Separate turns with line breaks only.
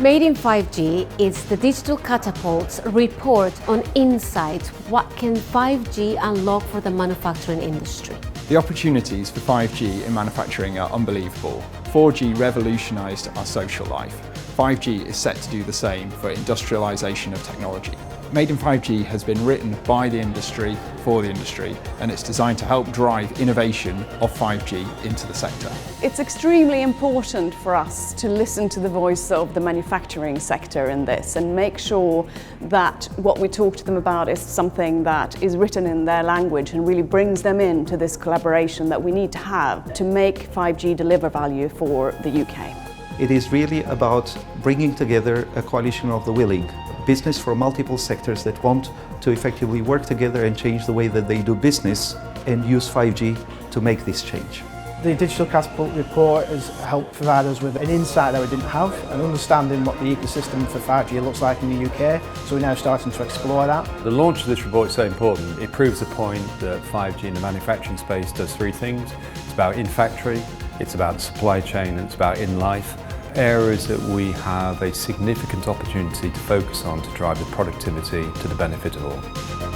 Made in 5G is the Digital Catapult's report on insights. What can 5G unlock for the manufacturing industry?
The opportunities for 5G in manufacturing are unbelievable. 4G revolutionised our social life. 5G is set to do the same for industrialisation of technology. Made in 5G has been written by the industry, for the industry, and it's designed to help drive innovation of 5G into the sector.
It's extremely important for us to listen to the voice of the manufacturing sector in this and make sure that what we talk to them about is something that is written in their language and really brings them into this collaboration that we need to have to make 5G deliver value for the UK.
It is really about bringing together a coalition of the willing, business from multiple sectors that want to effectively work together and change the way that they do business and use 5G to make this change.
The Digital Catapult report has helped provide us with an insight that we didn't have, and understanding what the ecosystem for 5G looks like in the UK, so we're now starting to explore that.
The launch of this report is so important. It proves the point that 5G in the manufacturing space does three things. It's about in-factory, it's about supply chain, and it's about in-life. Areas that we have a significant opportunity to focus on to drive the productivity to the benefit of all.